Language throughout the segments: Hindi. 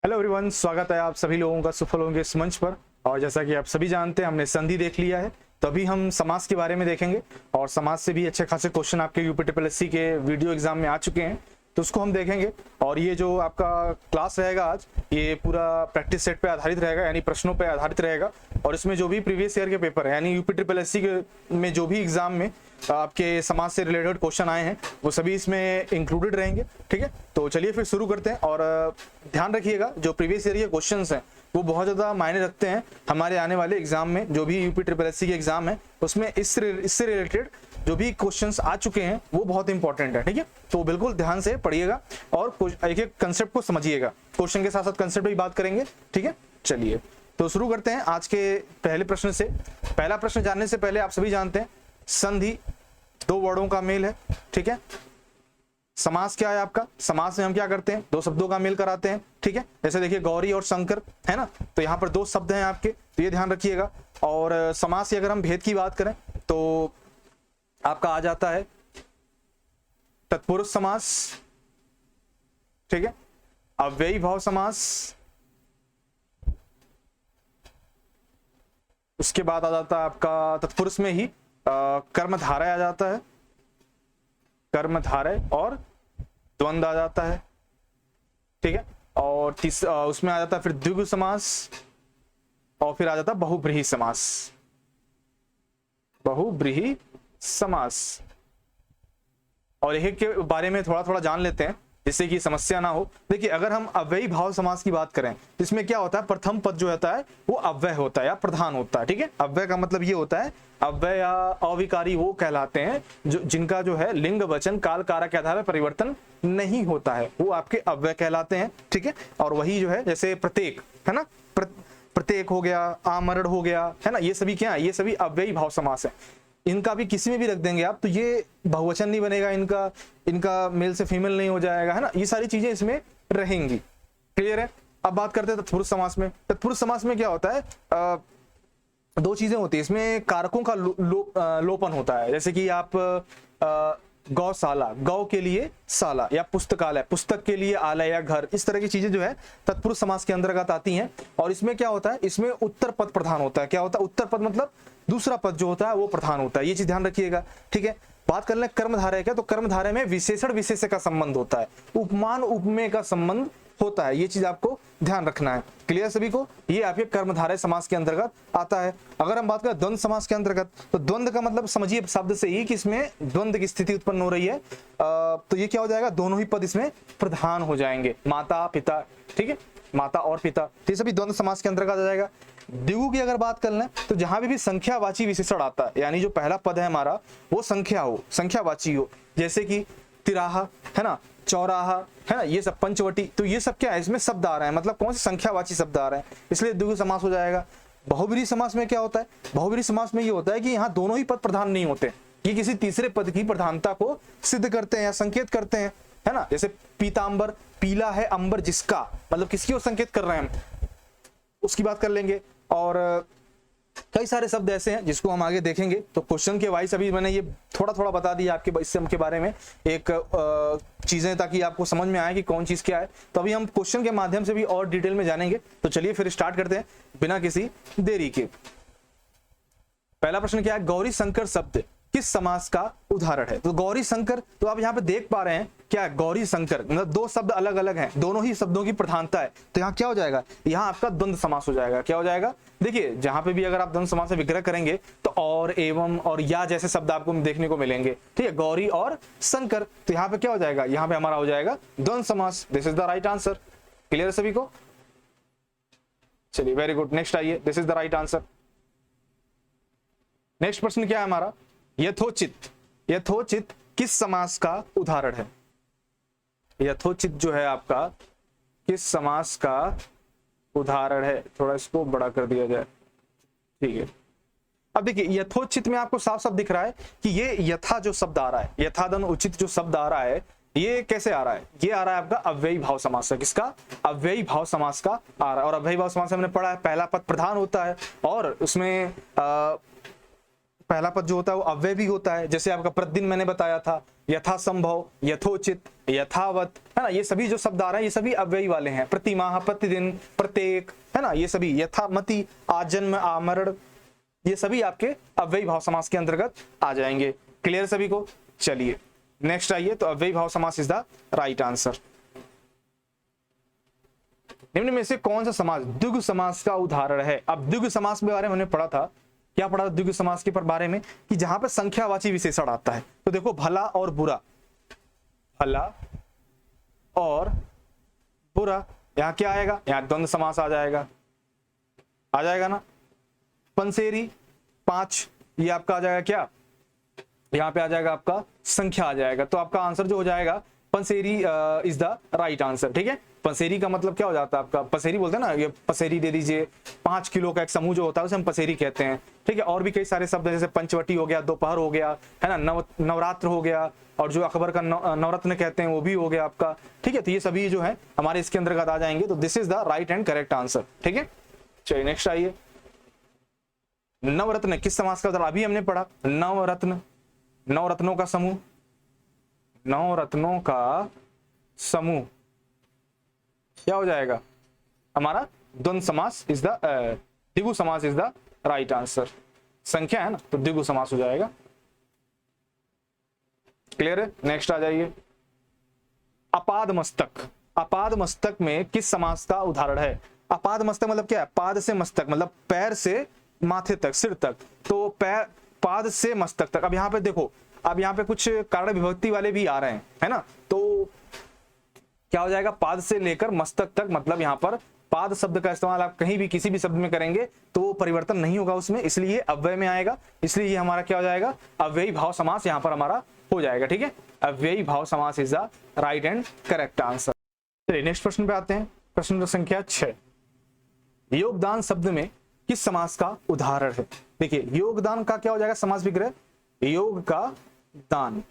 हेलो एवरीवन, स्वागत है आप सभी लोगों का सुफल होंगे इस मंच पर। और जैसा कि आप सभी जानते हैं, हमने संधि देख लिया है, तो अभी हम समास के बारे में देखेंगे। और समास से भी अच्छे खासे क्वेश्चन आपके यूपी ट्रिपल एससी के वीडियो एग्जाम में आ चुके हैं, तो उसको हम देखेंगे। और ये जो आपका क्लास रहेगा आज, ये पूरा प्रैक्टिस सेट पे आधारित रहेगा, यानी प्रश्नों पे आधारित रहेगा। और इसमें जो भी प्रीवियस ईयर के पेपर है, यानी यूपी ट्रिपल एससी के में जो भी एग्जाम में आपके समाज से रिलेटेड क्वेश्चन आए हैं, वो सभी इसमें इंक्लूडेड रहेंगे। ठीक है, तो चलिए फिर शुरू करते हैं। और ध्यान रखिएगा, जो प्रीवियस ईयर के क्वेश्चंस हैं वो बहुत ज़्यादा मायने रखते हैं हमारे आने वाले एग्जाम में। जो भी यूपी ट्रिपल एससी के एग्जाम है, उसमें इससे रिलेटेड जो भी क्वेश्चंस आ चुके हैं वो बहुत इंपॉर्टेंट है। ठीक है, तो बिल्कुल ध्यान से पढ़िएगा और एक एक कंसेप्ट को समझिएगा। क्वेश्चन के साथ साथ कंसेप्ट भी बात करेंगे। ठीक है, चलिए तो शुरू करते हैं आज के पहले प्रश्न से। पहला प्रश्न जानने से पहले आप सभी जानते हैं, संधि दो वर्डों का मेल है। ठीक है, समास क्या है आपका? समास में हम क्या करते हैं? दो शब्दों का मेल कराते हैं। ठीक है, जैसे देखिए गौरी और शंकर है ना, तो यहाँ पर दो शब्द हैं आपके, तो ये ध्यान रखिएगा। और समास की अगर हम भेद की बात करें तो आपका आ जाता है तत्पुरुष समास, ठीक है, अव्ययी भाव समास, उसके बाद आ जाता है आपका तत्पुरुष में ही कर्मधारय आ जाता है, कर्मधारय और द्वंद्व आ जाता है। ठीक है, और उसमें आ जाता है फिर द्विगु समास, और फिर आ जाता है बहुब्रीहि समास, बहुब्रीहि समास। और एक के बारे में थोड़ा थोड़ा जान लेते हैं जिससे कि समस्या ना हो। देखिए, अगर हम अव्ययी भाव समास की बात करें तो इसमें क्या होता है, प्रथम पद जो होता है वो अव्यय होता है या प्रधान होता है। ठीक है, अव्यय का मतलब ये होता है, अव्यय या अविकारी वो कहलाते हैं जो जिनका जो है लिंग वचन काल कारक के आधार पर परिवर्तन नहीं होता है, वो आपके अव्यय कहलाते हैं। ठीक है, और वही जो है जैसे प्रत्येक है ना, प्रत्येक हो गया, आमरण हो गया, है ना, ये सभी क्या है, ये सभी अव्ययी भाव समास है। इनका भी किसी में भी रख देंगे आप तो ये बहुवचन नहीं बनेगा, इनका मेल से फीमेल नहीं हो जाएगा, है ना, ये सारी चीजें इसमें रहेंगी। क्लियर है? अब बात करते हैं तत्पुरुष समास में। तत्पुरुष समास में क्या होता है, दो चीजें होती है इसमें, कारकों का लोपन होता है। जैसे कि आप गौशाला, गौ के लिए शाला, या पुस्तकालय, पुस्तक के लिए आलय या घर, इस तरह की चीजें जो है तत्पुरुष समास के अंतर्गत आती हैं। और इसमें क्या होता है, इसमें उत्तर पद प्रधान होता है। क्या होता है उत्तर पद? मतलब दूसरा पद जो होता है वो प्रधान होता है, ये चीज ध्यान रखिएगा। ठीक है, बात कर लें कर्मधारय का, तो कर्मधारय में विशेषण विशेष्य का संबंध होता है, उपमान उपमेय का संबंध होता है, ये चीज आपको ध्यान रखना है। क्लियर सभी को? ये आपके कर्मधारय समास के अंतर्गत आता है। अगर हम बात करें द्वंद्व समास के अंतर्गत, तो द्वंद्व का मतलब समझिए शब्द से ही कि इसमें द्वंद्व की स्थिति उत्पन्न हो रही है। तो ये क्या हो जाएगा, दोनों ही पद इसमें प्रधान हो जाएंगे, माता पिता। ठीक है, माता और पिता, तो ये सभी द्वंद्व समास के अंतर्गत आ जाएगा। द्विगु की अगर बात कर लें तो जहां भी संख्यावाची विशेषण आता है, यानी जो पहला पद है हमारा वो संख्या हो, संख्यावाची हो, जैसे कि तिराहा है ना, चौराहा है ना, ये सब पंचवटी, तो ये सब क्या है, इसमें शब्द आ रहे हैं, मतलब कौन से संख्यावाची शब्द आ रहे हैं, इसलिए द्विगु समास हो जाएगा। बहुब्रीहि समास में क्या होता है, बहुब्रीहि समास में ये होता है कि यहाँ दोनों ही पद प्रधान नहीं होते, ये किसी तीसरे पद की प्रधानता को सिद्ध करते हैं या संकेत करते हैं, है ना। जैसे पीतांबर, पीला है अंबर जिसका, मतलब किसकी ओर संकेत कर रहे हैं हम, उसकी बात कर लेंगे। और कई सारे शब्द ऐसे हैं जिसको हम आगे देखेंगे। तो क्वेश्चन के वाइज अभी मैंने ये थोड़ा थोड़ा बता दिया आपके इससे के बारे में एक चीजें, ताकि आपको समझ में आए कि कौन चीज क्या है। तो अभी हम क्वेश्चन के माध्यम से भी और डिटेल में जानेंगे। तो चलिए फिर स्टार्ट करते हैं बिना किसी देरी के। पहला प्रश्न क्या है, गौरी शंकर शब्द किस समास का उदाहरण है? तो गौरी शंकर, तो आप यहाँ पे देख पा रहे हैं क्या, गौरी शंकर मतलब दो शब्द अलग अलग हैं, दोनों ही शब्दों की प्रधानता है, तो यहाँ क्या हो जाएगा, यहाँ आपका द्वंद्व समास हो जाएगा। क्या हो जाएगा, देखिए जहां पे भी अगर आप द्वंद्व समास से विग्रह करेंगे तो और, एवं और या जैसे शब्द आपको देखने को मिलेंगे। ठीक है, गौरी और शंकर, तो यहाँ पे क्या हो जाएगा, यहाँ पे हमारा हो जाएगा द्वंद्व समास। This is the right answer. Clear है सभी को? चलिए वेरी गुड, नेक्स्ट आइए, this is the right answer. Next प्रश्न क्या है हमारा, यथोचित, यथोचित किस समास का उदाहरण है? यथोचित जो है आपका किस समास का उदाहरण है? थोड़ा इसको बड़ा कर दिया जाए, ठीक है। अब देखिए यथोचित में आपको साफ साफ दिख रहा है कि ये यथा जो शब्द आ रहा है, यथादन उचित जो शब्द आ रहा है, ये कैसे आ रहा है, ये आ रहा है आपका अव्ययी भाव समास है। किसका? अव्ययी भाव समास का आ रहा है। और अव्ययी भाव समास हमने पढ़ा है, पहला पद प्रधान होता है और उसमें पहला पद जो होता है वो अव्यय भी होता है, जैसे आपका प्रतिदिन मैंने बताया था, यथासंभव, यथोचित, यथावत, है ना, ये सभी जो शब्द आ रहे हैं ये सभी अव्ययी वाले हैं। प्रतिमाह, प्रतिदिन, प्रत्येक, है ना, ये सभी, यथामति, आजन्म, आमरण, ये सभी आपके अव्ययी भाव समास के अंतर्गत आ जाएंगे। क्लियर सभी को? चलिए नेक्स्ट आइए। तो अव्ययी भाव समास इज द राइट आंसर। निम्न में से कौन सा समास द्विगु समास का उदाहरण है? अब द्विगु समास के बारे में हमने पढ़ा था, क्या पढ़ा था द्विगु समास के बारे में, कि जहां पर संख्यावाची विशेषण आता है। तो देखो भला और बुरा, भला और बुरा, यहां क्या आएगा? यहां द्वंद्व समास आ जाएगा ना। पंसेरी 5, ये आपका आ जाएगा क्या? यहाँ पे आ जाएगा आपका संख्या आ जाएगा। तो आपका आंसर जो हो जाएगा पंसेरी इज द राइट आंसर। ठीक है, पंसेरी का मतलब क्या हो जाता है आपका? पसेरी बोलते हैं ना, ये पसेरी दे दीजिए। 5 किलो का एक समूह जो होता है उसे हम पसेरी कहते हैं। ठीक है, और भी कई सारे शब्द जैसे पंचवटी हो गया, दोपहर हो गया, है ना, नवरात्र हो गया, और जो अकबर का नवरत्न कहते हैं वो भी हो गया आपका। ठीक है, तो ये सभी जो है हमारे इसके अंतर्गत आ जाएंगे। तो this is the right and correct answer. ठीक है, चलिए नेक्स्ट आइए। नवरत्न किस समास का उदाहरण? अभी हमने पढ़ा नवरत्न, नवरत्नों का समूह, नवरत्नों का समूह क्या हो जाएगा हमारा? द्वंद्व समास इज द द्विगु समास इज द राइट आंसर। संख्या है ना, तो द्विगु समास हो जाएगा। क्लियर है? नेक्स्ट आ जाइए। अपाद मस्तक, अपाद मस्तक में किस समास का उदाहरण है? अपाद मस्तक मतलब क्या है? पाद से मस्तक मतलब पैर से माथे तक, सिर तक। तो पैर, पाद से मस्तक तक। अब यहाँ पे देखो, अब यहाँ पे कुछ कारण विभक्ति वाले भी आ रहे हैं, है ना, तो क्या हो जाएगा? पाद से लेकर मस्तक तक, मतलब यहाँ पर पाद शब्द का इस्तेमाल आप कहीं भी किसी भी शब्द में करेंगे तो परिवर्तन नहीं होगा उसमें, इसलिए अव्यय में आएगा। इसलिए ये हमारा क्या हो जाएगा? अव्ययी भाव समास यहाँ पर हमारा हो जाएगा। ठीक है, अव्ययी भाव समास is the right and correct answer. चलिए नेक्स्ट प्रश्न पे आते हैं। प्रश्न संख्या 6, योगदान शब्द में किस समास का उदाहरण है? देखिए योगदान का क्या हो जाएगा? समास विग्रह, योग का दान,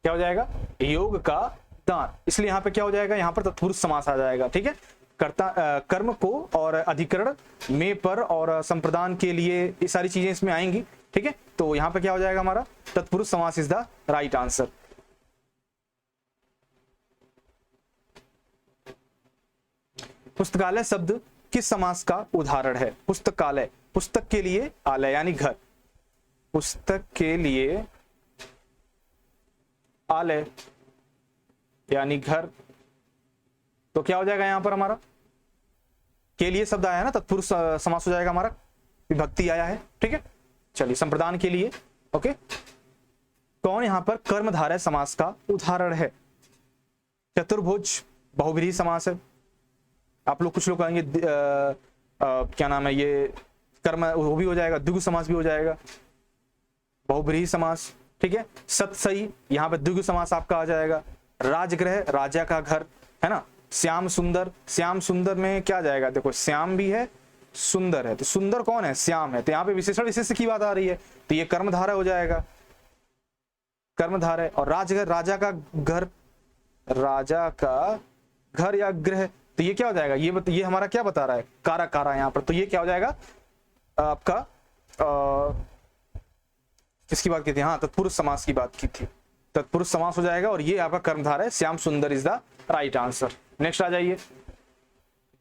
क्या हो जाएगा? योग का दान। इसलिए यहाँ पे क्या हो जाएगा? यहाँ पर तत्पुरुष समास आ जाएगा। ठीक है, कर्ता कर्म को और अधिकरण में पर और संप्रदान के लिए, ये सारी चीजें इसमें आएंगी। ठीक है, तो यहाँ पे क्या हो जाएगा हमारा? तत्पुरुष समास इज द राइट आंसर। पुस्तकालय शब्द किस समास का उदाहरण है? पुस्तकालय, पुस्तक के लिए आलय यानी घर, पुस्तक के लिए आलय यानी घर। तो क्या हो जाएगा यहाँ पर हमारा? के लिए शब्द आया है ना, तत्पुरुष समास हो जाएगा हमारा, विभक्ति आया है। ठीक है, चलिए संप्रदान के लिए। ओके, कौन यहाँ पर कर्मधारय समास का उदाहरण है? चतुर्भुज बहुव्रीहि समास है। आप लोग कुछ लोग कहेंगे क्या नाम है ये, कर्म वो भी हो जाएगा, द्विगु समास भी हो जाएगा, बहुव्रीहि समास। ठीक है, सतसई यहाँ पे द्विगु समास आपका आ जाएगा। राजगृह, राजा का घर, है ना। श्याम सुंदर, श्याम सुंदर में क्या जाएगा? देखो श्याम भी है, सुंदर है, तो सुंदर कौन है? श्याम है। तो यहाँ पे विशेषण विशेष की बात आ रही है, तो ये कर्मधारय हो जाएगा, कर्मधारय। और राजगृह, राजा का घर, राजा का घर या गृह, तो ये क्या हो जाएगा? ये हमारा क्या बता रहा है? कारक आ रहा है यहाँ पर, तो ये क्या हो जाएगा आपका? किसकी बात की थी? हाँ, तत्पुरुष समास की बात की थी, तत्पुरुष समास हो जाएगा। और ये आपका कर्मधारय है, Shyam Sundar is the right answer. Next आ जाइए।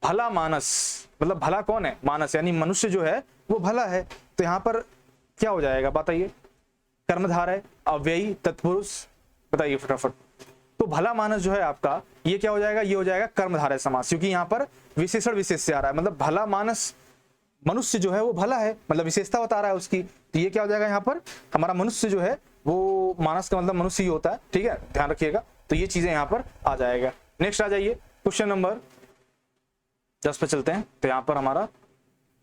भला मानस, मतलब भला कौन है? मानस यानी मनुष्य जो है वो भला है। तो यहाँ पर क्या हो जाएगा बताइए? कर्मधारय, अव्ययी, तत्पुरुष, बताइए फटाफट। तो भला मानस जो है आपका, ये क्या हो जाएगा? ये हो जाएगा कर्मधारय समास, क्योंकि यहाँ पर विशेषण विशेष से आ रहा है। मतलब भला मानस, मनुष्य जो है वो भला है, मतलब विशेषता बता रहा है उसकी। तो ये क्या हो जाएगा यहाँ पर? हमारा मनुष्य जो है वो, मानस का मतलब मनुष्य ही होता है। ठीक है, ध्यान रखिएगा। तो ये चीजें यहाँ पर आ जाएगा। नेक्स्ट आ जाइए, क्वेश्चन नंबर 10 पे चलते हैं। तो यहाँ पर हमारा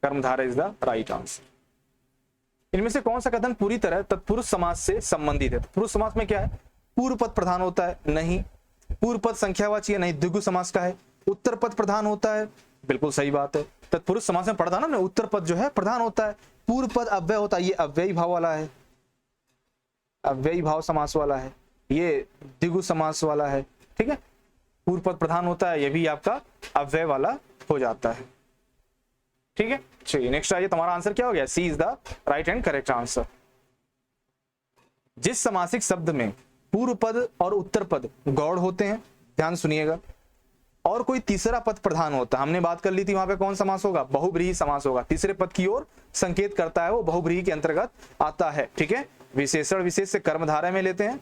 कर्मधारय इज द राइट आंसर। इनमें से कौन सा कथन पूरी तरह तत्पुरुष समास से संबंधित है? तत्पुरुष समास में क्या है? पूर्व पद प्रधान होता है? नहीं। पूर्व पद संख्यावाची है? नहीं, द्विगु समास का है। उत्तर पद प्रधान होता है? बिल्कुल सही बात है। तत्पुरुष समास में पढ़ा था ना, उत्तर पद जो है प्रधान होता है, पूर्व पद अव्यय होता है। ये अव्ययी भाव वाला है, अव्ययी भाव समास वाला है, ये द्विगु समास वाला है। ठीक है, पूर्व पद प्रधान होता है, ये भी आपका अव्यय वाला हो जाता है। ठीक है, चलिए नेक्स्ट आइए, तुम्हारा आंसर क्या हो गया, C is the right and correct answer. जिस समासिक शब्द में पूर्व पद और उत्तर पद गौड़ होते हैं, ध्यान सुनिएगा, और कोई तीसरा पद प्रधान होता है, हमने बात कर ली थी वहां पे कौन समास होगा, बहुब्रीहि समास होगा, तीसरे पद की ओर संकेत करता है, वो बहुब्रीहि के अंतर्गत आता है। ठीक है, विशेषण विशेष से कर्मधारय में लेते हैं,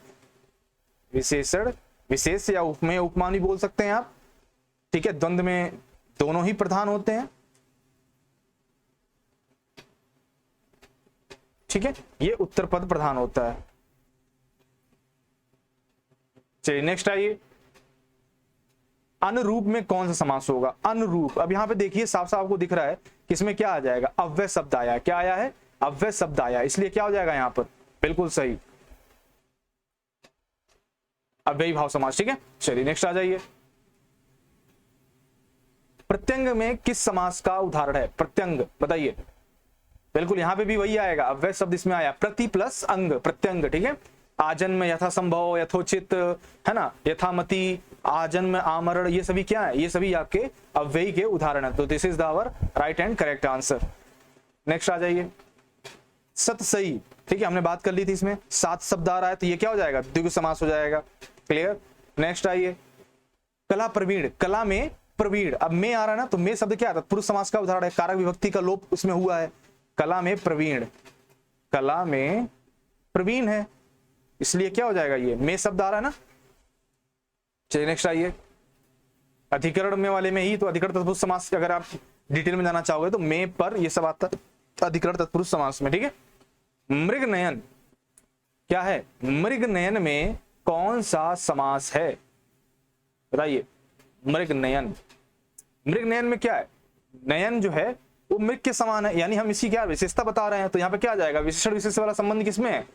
विशेषण विशेष या उपमेय उपमान भी बोल सकते हैं आप। ठीक है, द्वंद्व में दोनों ही प्रधान होते हैं। ठीक है, ये उत्तर पद प्रधान होता है। चलिए नेक्स्ट आइए, अनुरूप में कौन सा समास होगा, अनुरूप। अब यहां पे देखिए साफ साफ आपको दिख रहा है किसमें क्या आ जाएगा, अव्यय शब्द आया, क्या आया है, अव्यय शब्द आया, इसलिए क्या हो जाएगा यहां पर, बिल्कुल सही, अव्ययी भाव समास। ठीक है, चलिए नेक्स्ट आ जाइए, प्रत्यंग में किस समास का उदाहरण है, प्रत्यंग बताइए, बिल्कुल यहां पे भी वही आएगा, अव्यय शब्द इसमें आया, प्रति प्लस अंग, प्रत्यंग। ठीक है, आजन्म, यथा संभव, यथोचित, है ना, यथामति, आजन्म, आमरण, ये सभी क्या है, ये सभी आपके अव्ययी के उदाहरण है। तो this is the our right and correct answer. Next आ जाइए, सतसई। ठीक है, हमने बात कर ली थी, इसमें 7 शब्द आ रहा है, तो ये क्या हो जाएगा, द्विगु समास हो जाएगा। क्लियर, नेक्स्ट आइए, कला प्रवीण, कला में प्रवीण, अब में आ रहा है ना, तो में शब्द क्या है, पुरुष समास का उदाहरण है, कारक विभक्ति का लोप उसमें हुआ है, कला में प्रवीण, कला में प्रवीण है, इसलिए क्या हो जाएगा, ये में शब्द आ रहा है ना। चलिए नेक्स्ट आइए, अधिकरण में वाले में ही तो अधिकरण तत्पुरुष समास, अगर आप डिटेल में जाना चाहोगे तो में पर ये सब आता अधिकरण तत्पुरुष समास में। ठीक है, मृग नयन क्या है, मृग नयन में कौन सा समास है, बताइए, मृग नयन, मृग नयन में क्या है, नयन जो है वो मृग के समान है, यानी हम इसकी क्या विशेषता बता रहे हैं, तो यहाँ पे क्या आ जाएगा, विशेषण विशेष वाला संबंध किसमें है।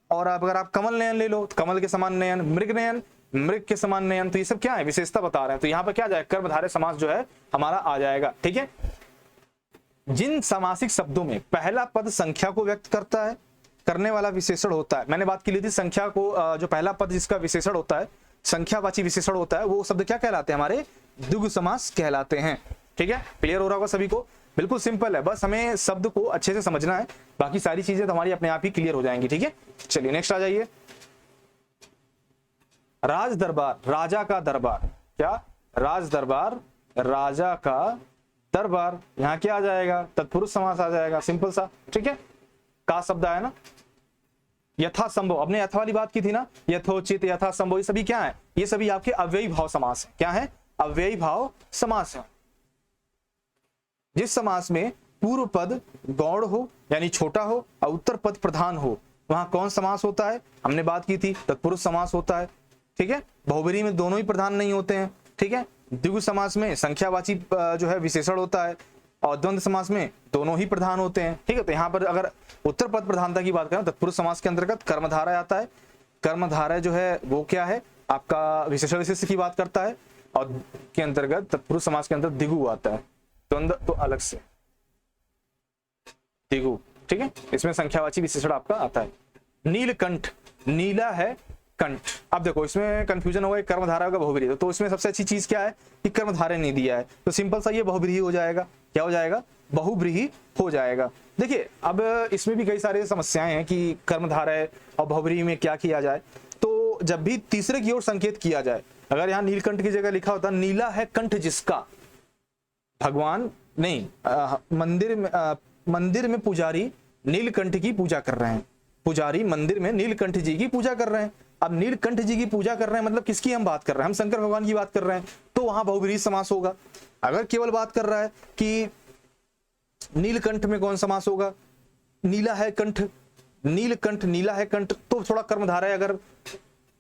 और अगर आप कमल नयन ले लो, तो कमल के समान नयन, मृग नयन, मृग के समान नयन, तो ये सब क्या है, विशेषता बता रहे हैं, तो यहाँ पे क्या आ जाएगा, कर्मधारय समास जो है हमारा आ जाएगा। ठीक है, जिन समासिक शब्दों में पहला पद संख्या को व्यक्त करता है, करने वाला विशेषण होता है, मैंने बात की ली थी संख्या को, जो पहला पद जिसका विशेषण होता है, संख्यावाची विशेषण होता है, वो शब्द क्या कहलाते हैं, हमारे द्विगु समास कहलाते हैं। ठीक है, क्लियर हो रहा होगा सभी को, बिल्कुल सिंपल है, बस हमें शब्द को अच्छे से समझना है, बाकी सारी चीजें तो हमारी अपने आप ही क्लियर हो जाएंगी। ठीक है, चलिए नेक्स्ट आ जाइए, राज दरबार, राजा का दरबार, क्या, राज दरबार, राजा का दरबार, यहां क्या आ जाएगा, तत्पुरुष समास आ जाएगा, सिंपल सा। ठीक है, का शब्द आया ना, यथा संभव, अपने यथा वाली बात की थी ना, यथोचित, यथा संभव, ये सभी क्या है, ये सभी आपके अव्ययी भाव समास है, क्या है, अव्ययी भाव समास है। जिस समास में पूर्व पद गौड़ हो यानी छोटा हो और उत्तर पद प्रधान हो, वहां कौन समास होता है, हमने बात की थी, तत्पुरुष समास होता है। ठीक है, बहुब्रीहि में दोनों ही प्रधान नहीं होते हैं। ठीक है, द्विगु समास में संख्यावाची जो है विशेषण होता है, और द्वंद्व समास में दोनों ही प्रधान होते हैं। ठीक है, तो यहाँ पर अगर उत्तर पद प्रधानता की बात करें, तत्पुरुष समास के अंतर्गत कर्मधारय आता है, कर्मधारय जो है वो क्या है, आपका विशेषण विशेष की बात करता है, और के अंतर्गत तत्पुरुष समास के अंदर द्विगु आता है, द्वंद्व तो अलग से द्विगु। ठीक है, इसमें संख्यावाची विशेषण आपका आता है। नीलकंठ, नीला है कंठ, अब देखो इसमें कंफ्यूजन होगा, कर्मधारय का बहुब्रीहि, तो इसमें सबसे अच्छी चीज क्या है कि कर्मधारय नहीं दिया है, तो सिंपल सा ये बहुब्रीहि हो जाएगा, क्या हो जाएगा, बहुब्रीहि हो जाएगा। देखिए अब इसमें भी कई सारी समस्याएं हैं कि कर्मधारय और बहुब्रीहि में क्या किया जाए, तो जब भी तीसरे की ओर संकेत किया जाए, अगर यहाँ नीलकंठ की जगह लिखा होता नीला है कंठ जिसका, भगवान नहीं, मंदिर में पुजारी नीलकंठ की पूजा कर रहे हैं, पुजारी मंदिर में नीलकंठ जी की पूजा कर रहे हैं। अब नीलकंठ जी की पूजा कर रहे हैं मतलब किसकी हम बात कर रहे हैं, हम शंकर भगवान की बात कर रहे हैं, तो वहां बहुब्रीहि समास होगा। अगर केवल बात कर रहा है कि नीलकंठ में कौन समास होगा, नीला है कंठ, नीलकंठ, नीला है कंठ, तो थोड़ा कर्मधारय अगर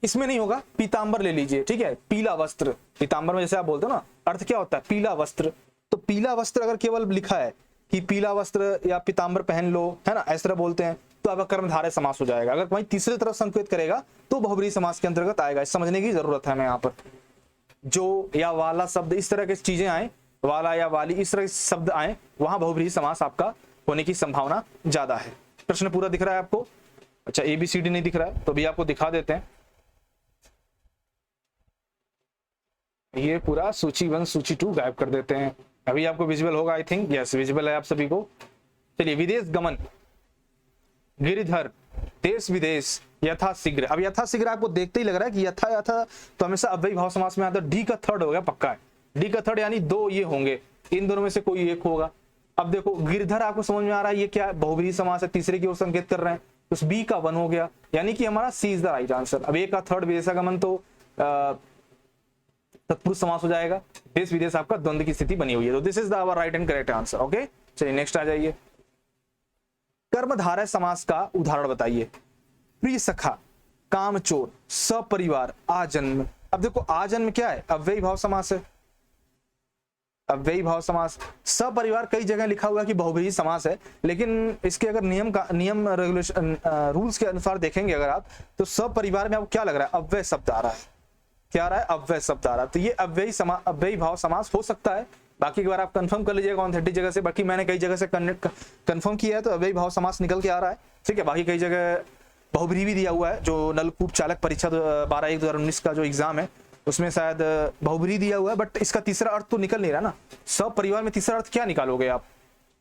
इसमें नहीं होगा, पीतांबर ले लीजिए। ठीक है, पीला वस्त्र, पीतांबर में जैसे आप बोलते हो ना, अर्थ क्या होता है, पीला वस्त्र, तो पीला वस्त्र अगर केवल लिखा है कि पीला वस्त्र या पीतांबर पहन लो, है ना, ऐसा बोलते हैं, तो आपका कर्मधारय समास हो जाएगा। अगर वहीं तीसरी तरफ संकेत करेगा तो बहुब्रीहि समास के अंतर्गत आएगा। समझने की जरूरत है हमें यहाँ पर, जो या वाला शब्द, इस तरह की चीजें आए, वाला या वाली, इस तरह के शब्द आए, वहां बहुब्रीहि समास आपका होने की संभावना ज्यादा है। प्रश्न पूरा दिख रहा है आपको? अच्छा, ABCD नहीं दिख रहा है तो भी आपको दिखा देते हैं, ये पूरा सूची 1 सूची 2 गायब कर देते हैं। अभी आपको विजिबल होगा, आई थिंक यस विजिबल है आप सभी को। चलिए, विदेश गमन, गिरिधर, देश विदेश, यथा शीघ्र। अब यथा शीघ्र आपको देखते ही लग रहा है कि यथा यथा तो हमेशा अव्ययी भाव समास में आता है। डी का थर्ड हो गया, पक्का है। डी का थर्ड यानी दो ये होंगे, इन दोनों में से कोई एक होगा। अब देखो गिरधर आपको समझ में आ रहा है, ये क्या है, बहुब्रीहि समास है, तीसरे की ओर संकेत कर रहे हैं, तो बी का वन हो गया, यानी कि हमारा सी इज द राइट आंसर। अब ए का थर्ड विदेशागमन तो तत्पुरुष समास हो जाएगा, देश विदेश आपका द्वंद्व की स्थिति बनी हुई है, तो this is the our right and correct answer. Okay, चलिए नेक्स्ट आ जाइए। कर्मधारय समास का उदाहरण बताइए। प्रिय सखा, कामचोर, सपरिवार, आजन्म। अब देखो आजन्म क्या है, अव्ययी भाव समास है, अव्ययी भाव समास। सपरिवार कई जगह लिखा हुआ है कि बहुब्रीहि समास है, लेकिन इसके अगर नियम रेगुलेशन रूल्स के अनुसार देखेंगे अगर आप, तो सपरिवार में आपको क्या लग रहा है, अव्यय शब्द आ रहा है। क्या आ रहा है, अव्यय शब्द आ रहा है, तो ये अव्ययी भाव समास हो सकता है। बाकी एक बार आप कंफर्म कर लीजिएगा ऑथेंटिक जगह से, बाकी मैंने कई जगह से कंफर्म किया है, तो अव्ययी भाव समास निकल के आ रहा है। ठीक है, बाकी कई जगह बहुब्रीहि भी दिया हुआ है, जो नलकूप चालक परीक्षा 12/1/2019 का जो एग्जाम है उसमें शायद बहुब्रीहि दिया हुआ है, बट इसका तीसरा अर्थ तो निकल नहीं रहा ना। सब परिवार में तीसरा अर्थ क्या निकालोगे आप,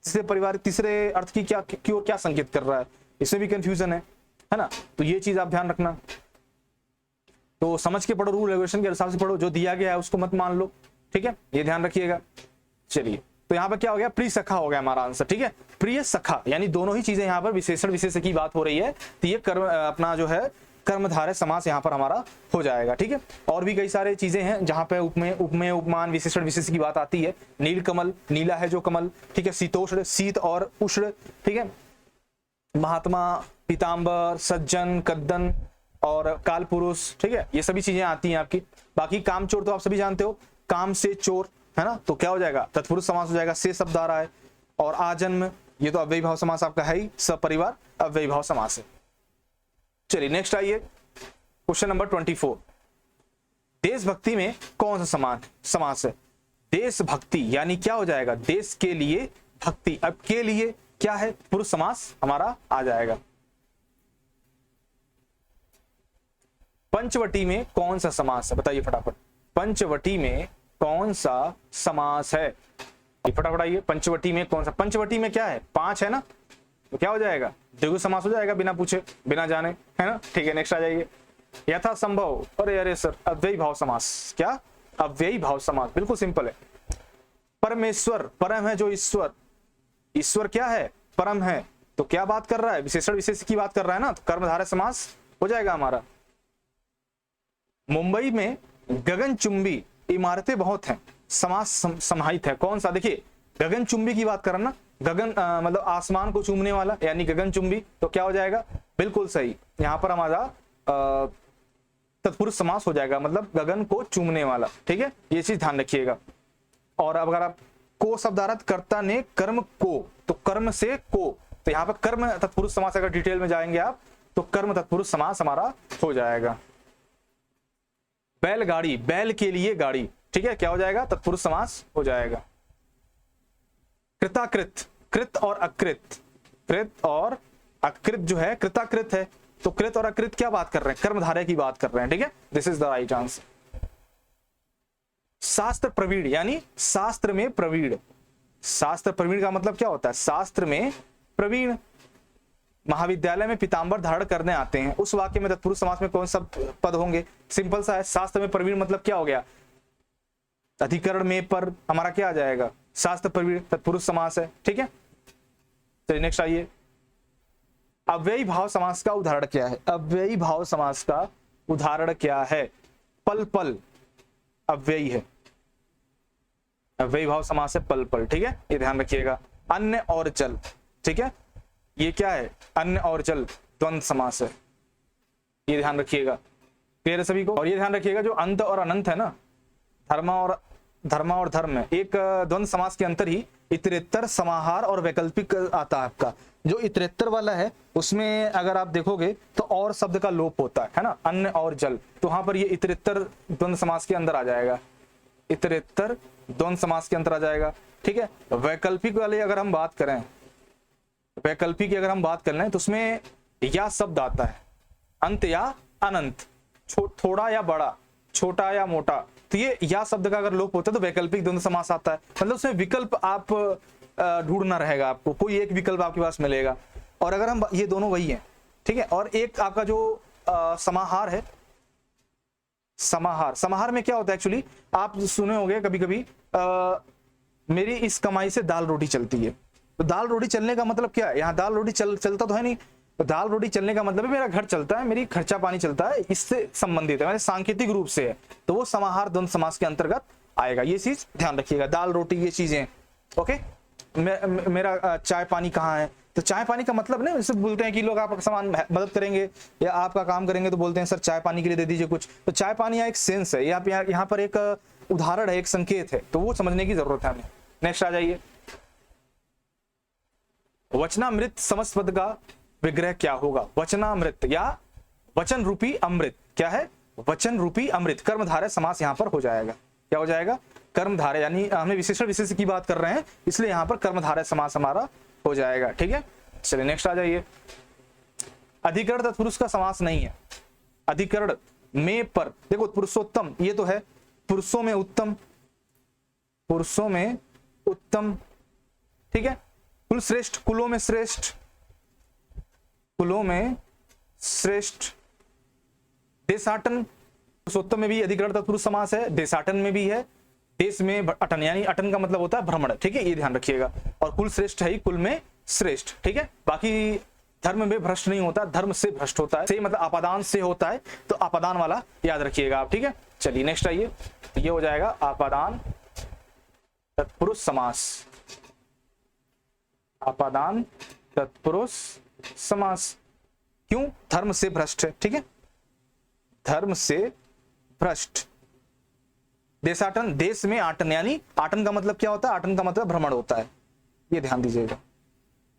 तीसरे परिवार तीसरे अर्थ की क्या की ओर क्या संकेत कर रहा है, इसमें भी कंफ्यूजन है ना। तो ये चीज आप ध्यान रखना, तो समझ के पढ़ो, रूल रेगुलेशन के हिसाब से पढ़ो, जो दिया गया है उसको मत मान लो। ठीक है, ये ध्यान रखिएगा। चलिए, तो यहाँ पर क्या हो गया, प्रिय सखा हो गया हमारा आंसर। ठीक है, प्रिय सखा यानी दोनों ही चीजें यहाँ पर विशेषण विशेष की बात हो रही है, तो ये कर्म अपना जो है कर्मधारय समास यहाँ पर हमारा हो जाएगा। ठीक है, और भी कई सारे चीजें हैं जहां पे उपमेय उपमेय उपमान विशेषण विशेष की बात आती है। नील कमल, नीला है जो कमल, ठीक है, शीतोष्ण, शीत और उष्ण, ठीक है, महात्मा, पीताम्बर, सज्जन, कद्दन और काल पुरुष, ठीक है, ये सभी चीजें आती हैं आपकी। बाकी कामचोर तो आप सभी जानते हो, काम से चोर, है ना, तो क्या हो जाएगा, तत्पुरुष समास हो जाएगा, से शब्द आ रहा है। और आजन्म, ये तो अव्ययी भाव समास आपका है ही, सपरिवार अव्ययी भाव समास है। चलिए नेक्स्ट आइए, क्वेश्चन नंबर 24। देशभक्ति में कौन सा समास है, देशभक्ति यानी क्या हो जाएगा, देश के लिए भक्ति। अब के लिए क्या है, पुरुष समास हमारा आ जाएगा। पंचवटी में कौन सा समास है, बताइए फटाफट, पंचवटी में कौन सा समास है, फटाफट आइए। पंचवटी में कौन सा, पंचवटी में क्या है, पांच है ना, तो क्या हो जाएगा, द्विगु समास हो जाएगा, बिना पूछे बिना जाने, है ना। ठीक है, नेक्स्ट आ जाइए। यथा संभव, अरे सर, अव्ययी भाव समास, क्या अव्ययी भाव समास, बिल्कुल सिंपल है। परमेश्वर, परम है जो ईश्वर, ईश्वर क्या है, परम है, तो क्या बात कर रहा है, विशेषण विशेष की बात कर रहा है ना, तो कर्मधारय समास हो जाएगा हमारा। मुंबई में गगनचुंबी इमारतें बहुत हैं, समास समाहित है, कौन सा, देखिए गगनचुंबी की बात कर रहा ना, गगन मतलब आसमान को चूमने वाला, यानी गगनचुंबी, तो क्या हो जाएगा, बिल्कुल सही, यहाँ पर हमारा तत्पुरुष समास हो जाएगा, मतलब गगन को चूमने वाला। ठीक है, ये चीज ध्यान रखिएगा। और अब अगर आप को शब्दार्थ कर्ता ने कर्म को, तो कर्म से को, तो यहाँ पर कर्म तत्पुरुष समास अगर डिटेल में जाएंगे आप, तो कर्म तत्पुरुष समास हमारा हो जाएगा। बैलगाड़ी, बैल के लिए गाड़ी, ठीक है, क्या हो जाएगा, तत्पुरुष समास हो जाएगा। कृताकृत, कृत और अकृत, कृत और अकृत जो है कृताकृत है, तो कृत और अकृत क्या बात कर रहे हैं, कर्मधारय की बात कर रहे हैं। ठीक है, this is the right answer. शास्त्र प्रवीण यानी शास्त्र में प्रवीण, शास्त्र प्रवीण का मतलब क्या होता है, शास्त्र में प्रवीण। महाविद्यालय में पीताम्बर धारण करने आते हैं, उस वाक्य में तत्पुरुष समास में कौन सा पद होंगे, सिंपल सा है, शास्त्र में प्रवीण मतलब क्या हो गया, अधिकरण में पर हमारा क्या आ जाएगा, शास्त्र प्रवीण, तत्पुरुष समास है। ठीक है, चलिए नेक्स्ट आइए। अव्ययी भाव समास का उदाहरण क्या है, अव्ययी भाव समास का उदाहरण क्या है, पल पल अव्ययी है, अव्ययी भाव समास है पल पल। ठीक है, ये ध्यान रखिएगा। अन्न और जल, ठीक है, ये क्या है, अन्न और जल द्वंद्व समास है, ये ध्यान रखिएगा। क्लियर है सभी को। और ये ध्यान रखिएगा जो अंत और अनंत है ना, धर्म और धर्म है, एक द्वंद्व समास के अंतर ही इतरेत्तर, समाहार और वैकल्पिक आता है आपका। जो इतरेत्तर वाला है उसमें अगर आप देखोगे तो और शब्द का लोप होता है ना, अन्न और जल, तो वहां पर ये इतरेत्तर द्वंद्व समास के अंदर आ जाएगा, इतरेत्तर द्वंद्व समास के अंदर आ जाएगा। ठीक है, वैकल्पिक वाले अगर हम बात करें, वैकल्पिक की अगर हम बात कर लें तो उसमें या शब्द आता है, अंत या अनंत, थोड़ा या बड़ा, छोटा या मोटा, तो ये या शब्द का अगर लोप होता है तो वैकल्पिक द्वंद्व समास आता है, मतलब उसमें विकल्प आप ढूंढना रहेगा, आपको कोई एक विकल्प आपके पास मिलेगा। और अगर हम ये दोनों वही है, ठीक है। और एक आपका जो समाहार है, समाहार में क्या होता है एक्चुअली, आप सुने होंगे कभी कभी मेरी इस कमाई से दाल रोटी चलती है। तो दाल रोटी चलने का मतलब क्या है, यहाँ दाल रोटी चलता तो है नहीं, तो दाल रोटी चलने का मतलब है मेरा घर चलता है, मेरी खर्चा पानी चलता है, इससे संबंधित है, मैंने सांकेतिक रूप से है, तो वो समाहार द्वंद्व समास के अंतर्गत आएगा। ये चीज ध्यान रखिएगा, दाल रोटी ये चीजें। ओके, मेरा चाय पानी कहाँ है, तो चाय पानी का मतलब नहीं, जैसे बोलते हैं कि लोग आपका सामान मदद करेंगे या आपका काम करेंगे तो बोलते हैं सर चाय पानी के लिए दे दीजिए कुछ, तो चाय पानी यहाँ एक सेंस है, यहाँ पर एक उदाहरण है, एक संकेत है, तो वो समझने की जरूरत है हमें। नेक्स्ट आ जाइए, वचनामृत समस्त पद का विग्रह क्या होगा। वचनामृत या वचन रूपी अमृत, क्या है, वचन रूपी अमृत, कर्मधारय समास यहां पर हो जाएगा। क्या हो जाएगा, कर्मधारय, यानी हमें विशेषण विशेष की बात कर रहे हैं इसलिए यहां पर कर्मधारय समास हमारा हो जाएगा। ठीक है, चलिए नेक्स्ट आ जाइए, अधिकरण तत्पुरुष का समास नहीं है। अधिकरण में पर देखो, पुरुषोत्तम ये तो है, पुरुषों में उत्तम, पुरुषों में उत्तम, ठीक है। कुल श्रेष्ठ, कुलों में श्रेष्ठ, कुलों में श्रेष्ठ। देशाटन, पुरुषोत्तम में भी अधिकरण तत्पुरुष समास है, देशाटन में भी है, देश में अटन, यानी अटन का मतलब होता है भ्रमण, ठीक है, ये ध्यान रखिएगा। और कुल श्रेष्ठ है, कुल में श्रेष्ठ, ठीक है। बाकी धर्म में भ्रष्ट नहीं होता, धर्म से भ्रष्ट होता है, से मतलब आपादान से होता है, तो आपादान वाला याद रखिएगा आप, ठीक है। चलिए नेक्स्ट आइए, ये हो जाएगा आपादान तत्पुरुष समास, आपादान तत्पुरुष समास। क्यों, धर्म से भ्रष्ट है, ठीक है, धर्म से भ्रष्ट। देशाटन, देश में आटन, यानी आटन का मतलब क्या होता है, आटन का मतलब भ्रमण होता है, ये ध्यान दीजिएगा,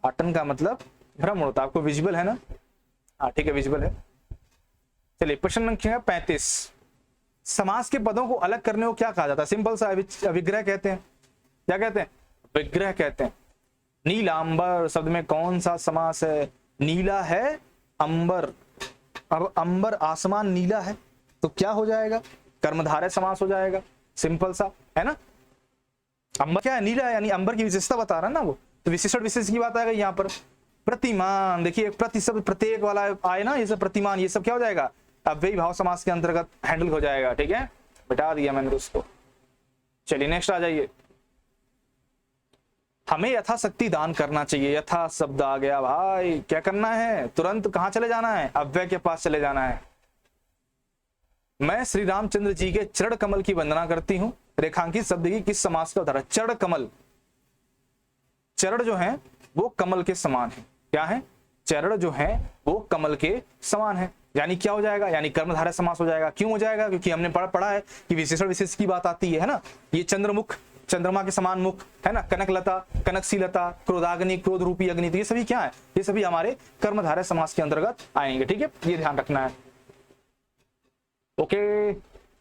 आटन का मतलब भ्रमण होता है। आपको विजिबल है ना, हाँ ठीक है, विजिबल है। चलिए प्रश्न संख्या 35, समास के पदों को अलग करने को क्या कहा जाता है। सिंपल सा विग्रह कहते हैं। क्या कहते हैं, विग्रह कहते हैं। नीलांबर शब्द में कौन सा समास है, नीला है अंबर, अब अंबर आसमान नीला है तो क्या हो जाएगा, कर्मधारय समास हो जाएगा, सिंपल सा है ना। अंबर क्या है, नीला है, यानी अंबर की विशेषता बता रहा है ना वो, तो विशेषण विशेष की बात आएगा यहाँ पर। प्रतिमान, देखिए प्रति शब्द प्रत्येक वाला आए ना, ये सब प्रतिमान, ये सब क्या हो जाएगा, अव्ययी भाव समास के अंतर्गत हैंडल हो जाएगा, ठीक है, बिठा दिया मैंने उसको। चलिए नेक्स्ट आ जाइए, हमें यथाशक्ति दान करना चाहिए। यथा शब्द आ गया भाई, क्या करना है, तुरंत कहां चले जाना है, अव्यय के पास चले जाना है। मैं श्री रामचंद्र जी के चरण कमल की वंदना करती हूं, रेखांकित शब्द की किस समास का उदाहरण, चरण कमल। चरण जो है वो कमल के समान है, क्या है, चरण जो है वो कमल के समान है, यानी क्या हो जाएगा, यानी कर्मधारय समास हो जाएगा। क्यों हो जाएगा, क्योंकि हमने पढ़ा है कि विशेषण विशेष की बात आती है ना। ये चंद्रमुख, चंद्रमा के समान मुख है ना, कनकलता, कनकशीलता, क्रोधाग्नि, क्रोध रूपी अग्नि, तो ये सभी क्या है, ये सभी हमारे कर्मधारय समास के अंतर्गत आएंगे, ठीक है, ये ध्यान रखना है। ओके,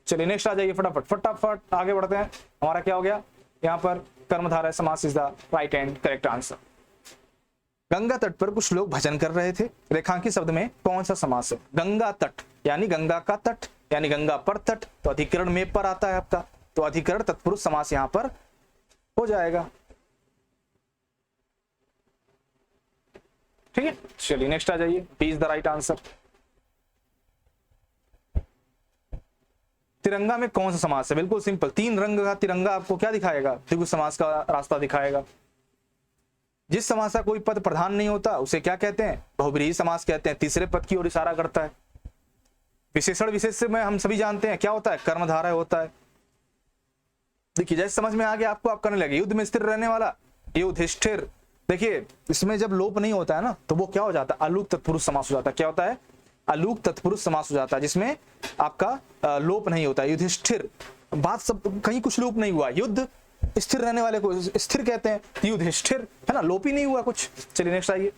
चलिए नेक्स्ट आ जाइए, फटाफट फटाफट आगे बढ़ते हैं। हमारा क्या हो गया, यहाँ पर कर्मधारय समास is the right and correct answer. Ganga तट पर कुछ लोग भजन कर रहे थे, रेखांकित शब्द में कौन सा समास है, गंगा तट, यानी गंगा का तट, यानी गंगा पर तट, तो अधिकरण में पर आता है आपका, तो अधिकरण तत्पुरुष समास यहां पर हो जाएगा, ठीक है। चलिए नेक्स्ट आ जाइए, B is the right answer. तिरंगा में कौन सा समास है, बिल्कुल सिंपल, तीन रंग का तिरंगा आपको क्या दिखाएगा, द्विगु समास का रास्ता दिखाएगा। जिस समास का कोई पद प्रधान नहीं होता उसे क्या कहते हैं, बहुब्रीहि समास कहते हैं, तीसरे पद की ओर इशारा करता है। विशेषण विशेष में हम सभी जानते हैं क्या होता है, कर्मधारय होता है। देखिए जैसे समझ में आ गया आपको, आप करने लगे, युद्ध में स्थिर रहने वाला युधिष्ठिर, देखिए इसमें जब लोप नहीं होता है ना तो वो क्या हो जाता है, अलूक तत्पुरुष समास हो जाता है। क्या होता है, अलूक तत्पुरुष समास हो जाता है, जिसमें आपका लोप नहीं होता है। युधिष्ठिर, बात सब कहीं कुछ लोप नहीं हुआ, युद्ध स्थिर रहने वाले को स्थिर कहते हैं, युधिष्ठिर है ना, लोप ही नहीं हुआ कुछ। चलिए नेक्स्ट आइए,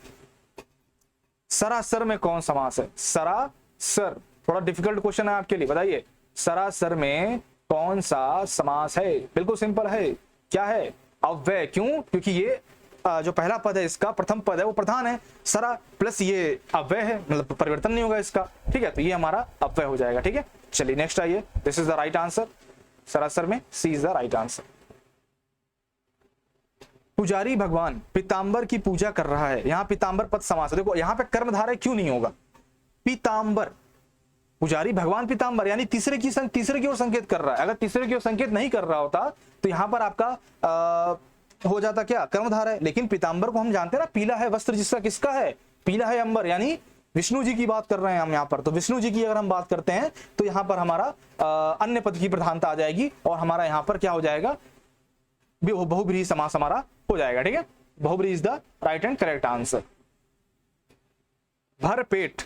सरासर में कौन समास है, सरासर, थोड़ा डिफिकल्ट क्वेश्चन है आपके लिए, बताइए सरासर में कौन सा समास है, बिल्कुल सिंपल है, क्या है, अव्यय। क्यों, क्योंकि ये जो पहला पद है इसका, प्रथम पद है वो प्रधान है, सरा प्लस ये अव्यय है, मतलब परिवर्तन नहीं होगा इसका, ठीक है, तो ये हमारा अव्यय हो जाएगा, ठीक है। चलिए नेक्स्ट आइए, this is the right answer. सरासर में सी इज द राइट आंसर। पुजारी भगवान पीतांबर की पूजा कर रहा है, यहां पीतांबर पद समास है। देखो यहां पे कर्मधारय क्यों नहीं होगा, पीतांबर, पुजारी भगवान पीतांबर, यानी तीसरे की ओर संकेत कर रहा है। अगर तीसरे की ओर संकेत नहीं कर रहा होता तो यहां पर आपका हो जाता क्या, कर्मधारय। लेकिन पीतांबर को हम जानते हैं ना, पीला है वस्त्र जिसका, किसका है, पीला है अंबर, यानी विष्णु जी की बात कर रहे हैं हम यहाँ पर। तो विष्णु जी की अगर हम बात करते हैं तो यहाँ पर हमारा अन्य पद की प्रधानता आ जाएगी और हमारा यहाँ पर क्या हो जाएगा, बहुब्रीहि समास हमारा हो जाएगा। ठीक है, बहुब्रीहि is the right and correct answer. भरपेट,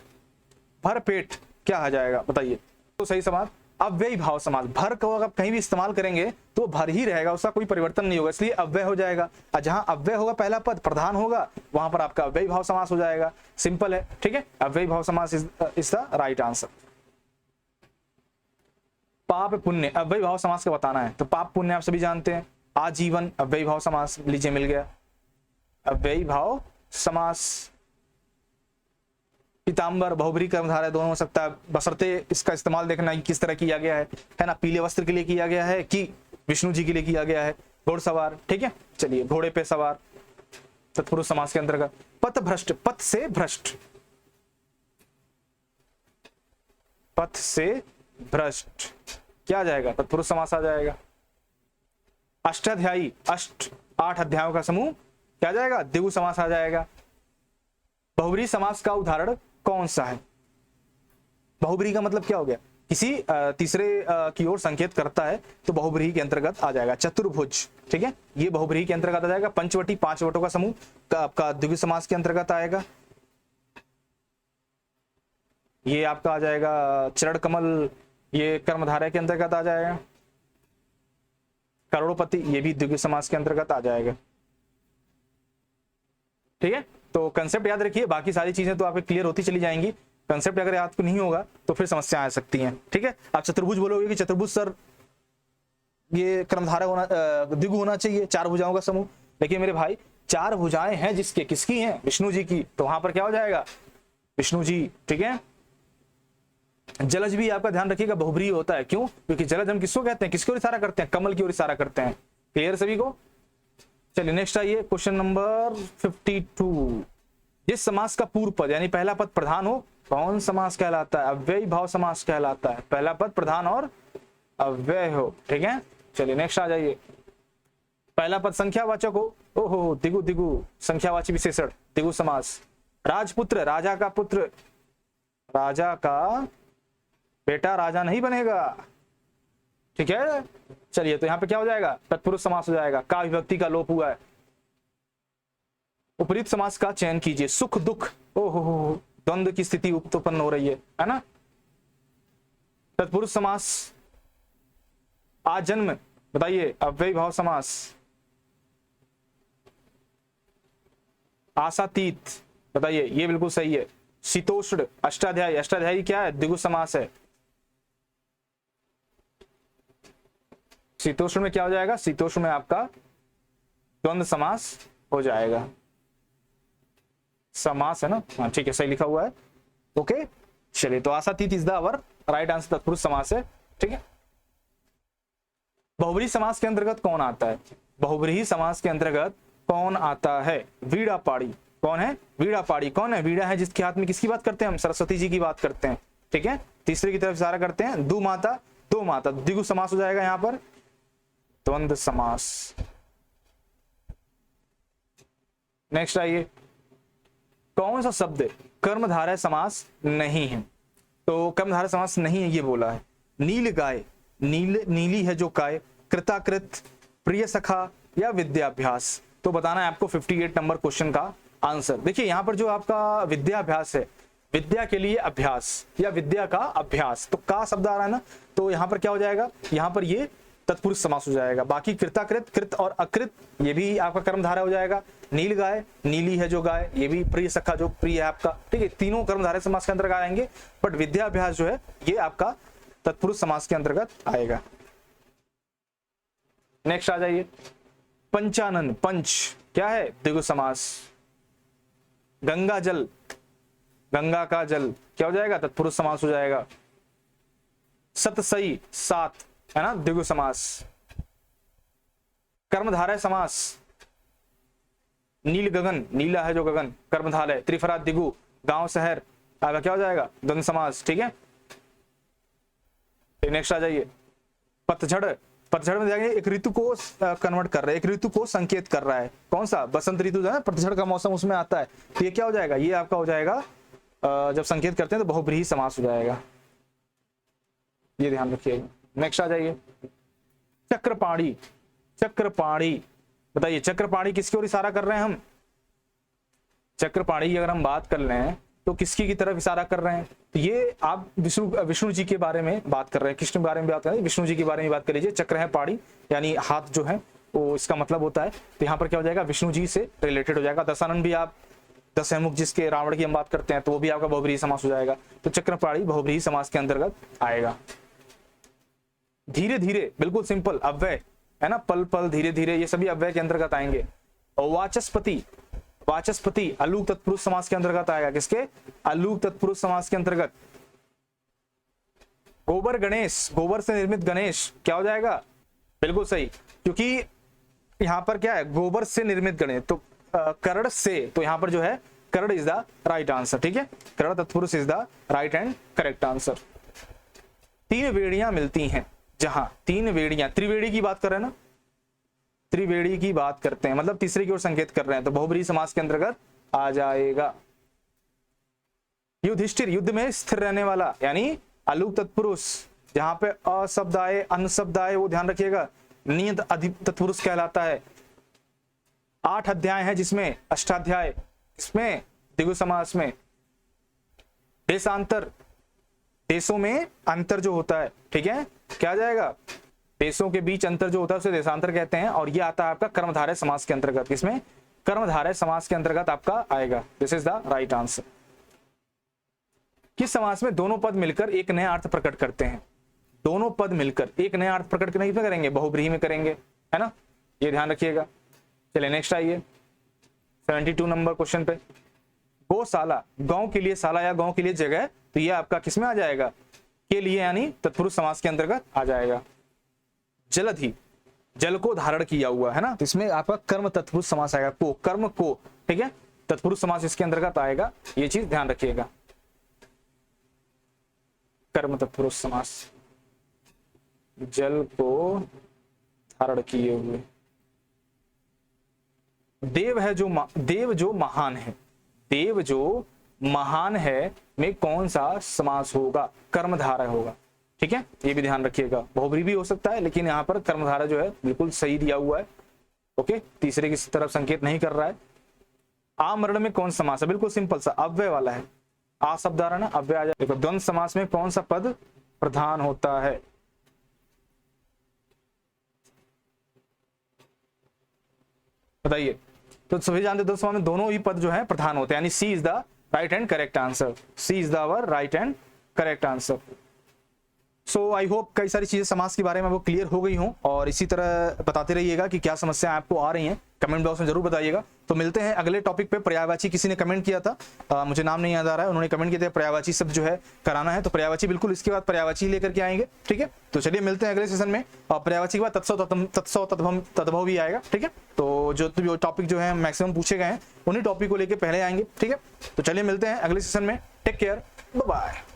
भरपेट क्या आ जाएगा बताइए, तो सही समास अव्ययी भाव समास। भर को अगर कहीं भी इस्तेमाल करेंगे तो भर ही रहेगा, उसका कोई परिवर्तन नहीं होगा, इसलिए अव्यय हो जाएगा। और जहां अव्यय होगा पहला पद प्रधान होगा वहां पर आपका अव्ययी भाव समास हो जाएगा। सिंपल है, ठीक है, अव्ययी भाव समास इज द राइट आंसर। पाप पुण्य अव्ययी भाव समास का बताना है, तो पाप पुण्य आप सभी जानते हैं। आजीवन अव्ययी भाव समास, लीजिए मिल गया अव्ययी भाव समास। पीतांबर बहुब्रीहि कर्मधारय दोनों हो सकता है, बशर्ते इसका इस्तेमाल देखना किस तरह किया गया है ना, पीले वस्त्र के लिए किया गया है कि विष्णु जी के लिए किया गया है। घोड़सवार, ठीक है, चलिए घोड़े पे सवार तत्पुरुष समास के अंतर्गत। पथ भ्रष्ट, पथ से भ्रष्ट, पथ से भ्रष्ट क्या आ जाएगा, तत्पुरुष समास आ जाएगा। अष्टाध्यायी, अष्ट 8 अध्यायों का समूह क्या आ जाएगा, द्विगु समास आ जाएगा। बहुब्रीहि समास का उदाहरण कौन सा है, बहुब्रीहि का मतलब क्या हो गया, किसी तीसरे की ओर संकेत करता है तो बहुब्रीहि के अंतर्गत आ जाएगा। चतुर्भुज, ठीक है, ये बहुब्रीहि के अंतर्गत आ जाएगा। पंचवटी 5 वटों का समूह का आपका द्विगु समास के अंतर्गत आएगा। ये आपका आ जाएगा चरण कमल, ये कर्मधारय के अंतर्गत आ जाएगा। करोड़पति ये भी द्विगु समास के अंतर्गत आ जाएगा। ठीक है, तो कंसेप्ट याद रखिए, बाकी सारी चीजें तो आपके क्लियर होती चली जाएंगी। कंसेप्ट अगर याद नहीं होगा तो फिर समस्या आ सकती हैं। ठीक है, आप चतुर्भुज बोलोगे कि चतुर्भुज सर ये कर्मधारय होना, द्विगु होना चाहिए, 4 भुजाओं का समूह। लेकिन मेरे भाई 4 भुजाएं हैं जिसके, किसकी हैं, विष्णु जी की, तो वहां पर क्या हो जाएगा, विष्णु जी। ठीक है, जलज भी आपका ध्यान रखिएगा बहुब्रीहि होता है, क्यों, क्योंकि जलज हम किसको कहते हैं, किसकी ओर इशारा करते हैं, कमल की ओर इशारा करते हैं। क्लियर सभी को। चलिए नेक्स्ट आइए, क्वेश्चन नंबर 52। जिस समास का पूर्व पद यानी पहला पद प्रधान हो कौन समास कहलाता है, अव्ययी भाव समास कहलाता है। पहला पद प्रधान और अव्यय हो, ठीक है। चलिए नेक्स्ट आ जाइए, पहला पद संख्यावाचक हो, ओहो दिगु, दिगु संख्यावाची विशेषण, दिगु समास। राजपुत्र, राजा का पुत्र, राजा का बेटा राजा नहीं बनेगा, ठीक है। चलिए तो यहां पे क्या हो जाएगा, तत्पुरुष समास हो जाएगा, का विभक्ति का लोप हुआ है। उपयुक्त समास का चयन कीजिए, सुख दुख, ओहो द्वंद्व की स्थिति उत्पन्न हो रही है ना। तत्पुरुष समास, आजन्म, बताइए अव्ययी भाव समास। आशातीत, बताइए ये बिल्कुल सही है। शीतोष्ण, अष्टाध्यायी, अष्टाध्यायी क्या है, द्विगु समास है। शीतोष्ण में क्या हो जाएगा, शीतोष्ण में आपका द्वंद्व समास हो जाएगा। समास है ना, हाँ ठीक है, सही लिखा हुआ है। ओके चलिए, तो आशातीत is the our right answer, तत्पुरुष समास है, ठीक है। बहुब्रीहि समास के अंतर्गत कौन आता है, बहुब्रीहि समास के अंतर्गत कौन आता है, वीड़ा पाड़ी। कौन है, वीड़ा पाड़ी। कौन है, वीड़ा है जिसके हाथ में किसकी बात करते हैं हम, सरस्वती जी की बात करते हैं, ठीक है। तीसरे की तरफ इशारा करते हैं, दो माता, दो माता, द्विगु समास हो जाएगा यहां पर, द्वंद्व समास। नेक्स्ट आइए, कौन सा शब्द कर्मधारय समास नहीं है, तो कर्मधारय समास नहीं है ये बोला है। नील गाय, नील, नीली है जो काय, कृताकृत, प्रिय सखा या विद्याभ्यास। तो बताना है आपको 58 नंबर क्वेश्चन का आंसर। देखिए यहां पर जो आपका विद्याभ्यास है, विद्या के लिए अभ्यास या विद्या का अभ्यास, तो का शब्द आ रहा है ना, तो यहां पर क्या हो जाएगा, यहां पर ये तत्पुरुष समास हो जाएगा। बाकी कृताकृत, कृत और अकृत ये भी आपका कर्मधारय हो जाएगा। नील गाय, नीली है जो गाय, ये भी प्रिय सखा जो प्रिय है आपका, ठीक है। तीनों कर्मधारय समास के अंतर्गत आएंगे, बट विद्याभ्यास जो है ये आपका तत्पुरुष समास के अंतर्गत आएगा। नेक्स्ट आ जाइए, पंचानन, पंच क्या है, द्विगु समास। गंगा जल, गंगा का जल क्या हो जाएगा, तत्पुरुष समास हो जाएगा। सतसई, सात, है ना, द्विगु समास। कर्मधारय समास, नील गगन, नीला है जो गगन, कर्मधारय। त्रिफला द्विगु, गांव शहर, आगे क्या हो जाएगा, द्वंद्व समास। ठीक है, नेक्स्ट आ जाइए, पतझड़। पतझड़ में जाएंगे एक ऋतु को कन्वर्ट कर रहा है, एक ऋतु को संकेत कर रहा है। कौन सा, बसंत ऋतु जो है, पतझड़ का मौसम उसमें आता है। तो ये क्या हो जाएगा, ये आपका हो जाएगा जब संकेत करते हैं तो बहुब्रीहि समास हो जाएगा, ये ध्यान रखिएगा। नेक्स्ट आ जाइए, चक्रपाणी। चक्रपाणी, बताइए चक्रपाणी किसकी ओर इशारा कर रहे हैं हम? चक्रपाणी अगर हम बात कर लें तो किसकी की तरफ इशारा कर रहे हैं? तो ये आप विष्णु जी के बारे में बात कर रहे हैं, कृष्ण के बारे में बात कर रहे हैं, विष्णु जी के बारे में बात कर लीजिए। चक्र है पाड़ी, यानी हाथ जो है वो इसका मतलब होता है। तो यहाँ पर क्या हो जाएगा, विष्णु जी से रिलेटेड हो जाएगा। दशानन भी आप, दशमुख जिसके रावण की हम बात करते हैं, तो वो भी आपका बहुब्रीहि समास हो जाएगा। तो चक्रपाणी बहुब्रीहि समास के अंतर्गत आएगा। धीरे धीरे, बिल्कुल सिंपल, अव्यय है ना, पल पल, धीरे धीरे, ये सभी अव्यय के अंतर्गत आएंगे। और वाचस्पति, वाचस्पति अलूक तत्पुरुष समास के अंतर्गत आएगा। किसके, अलूक तत्पुरुष समास के अंतर्गत। गोबर गणेश, गोबर से निर्मित गणेश, क्या हो जाएगा, बिल्कुल सही, क्योंकि यहां पर क्या है, गोबर से निर्मित गणेश, तो कर्ण से, तो यहां पर जो है कर्ण इज द राइट आंसर। ठीक है, कर्ण तत्पुरुष is the right and correct answer. तीन वेड़ियां मिलती हैं जहां, तीन वेड़ियां, त्रिवेणी की बात कर रहे हैं ना, त्रिवेणी की बात करते हैं, मतलब तीसरे की ओर संकेत कर रहे हैं, तो बहुब्रीहि समास के अंतर्गत आ जाएगा। युधिष्ठिर, युद्ध में स्थिर रहने वाला, यानी अलूक तत्पुरुष। जहां पे अ शब्द आए, अन शब्द आए, वो ध्यान रखिएगा, नियत अधिक तत्पुरुष कहलाता है। 8 अध्याय है जिसमें, अष्टाध्याय, इसमें द्विगु समास में। देशांतर, देशों में अंतर जो होता है, ठीक है, क्या आ जाएगा, देशों के बीच अंतर जो होता है उसे देशांतर कहते हैं। और ये आता है आपका कर्मधारय समास के अंतर्गत। इसमें कर्मधारय समास के अंतर्गत आपका आएगा। This is the right answer. किस समास में दोनों पद मिलकर एक नया अर्थ प्रकट करते हैं? दोनों पद मिलकर एक नया अर्थ प्रकट करने की करेंगे, बहुब्रीहि में करेंगे, है ना, ये ध्यान रखिएगा। चलिए नेक्स्ट आइए 72 नंबर क्वेश्चन पे। गौशाला, गांव के लिए शाला या गांव के लिए जगह, तो ये आपका किसमें आ जाएगा, के लिए, यानी तत्पुरुष समास के अंतर्गत आ जाएगा। जलधि, जल को धारण किया हुआ, है ना, तो इसमें आपका कर्म तत्पुरुष समास आएगा, को, कर्म को, ठीक है, तत्पुरुष समास इसके अंतर्गत आएगा, ये चीज ध्यान रखिएगा। कर्म तत्पुरुष समास, जल को धारण किए हुए। देव है जो, देव जो महान है, देव जो महान है में कौन सा समास होगा, कर्मधारय होगा। ठीक है, ये भी ध्यान रखिएगा। बहुब्रीहि भी हो सकता है, लेकिन यहाँ पर कर्मधारय जो है बिल्कुल सही दिया हुआ है। ओके, तीसरे की तरफ संकेत नहीं कर रहा है। आमरण में कौन समास है, बिल्कुल सिंपल सा, अव्यय वाला है। आ शब्द आ रहा है ना, अव्यय आ जाए। देखो, द्वंद्व समास में कौन सा पद प्रधान होता है, बताइए। तो सभी जानते, द्वंद्व समास में दोनों ही पद जो है प्रधान होते हैं, यानी C is the right and correct answer. C is the our right and correct answer. So I hope कई सारी चीजें समास के बारे में वो क्लियर हो गई हों, और इसी तरह बताते रहिएगा कि क्या समस्या आपको आ रही हैं, कमेंट बॉक्स में जरूर बताइएगा। तो मिलते हैं अगले टॉपिक पे। पर्यायवाची किसी ने कमेंट किया था, मुझे नाम नहीं याद आ रहा है, उन्होंने कमेंट किया था पर्यायवाची सब जो है कराना है, तो पर्यायवाची बिल्कुल इसके बाद पर्यायवाची लेकर के आएंगे। ठीक है, तो चलिए मिलते हैं अगले सेशन में। और पर्यायवाची के बाद तत्सव तद्भव भी आएगा। ठीक है, तो जो टॉपिक जो है मैक्सिमम पूछे गए हैं उन्हीं टॉपिक को लेकर पहले आएंगे। ठीक है, तो चलिए मिलते हैं अगले सेशन में। Take care, bye bye.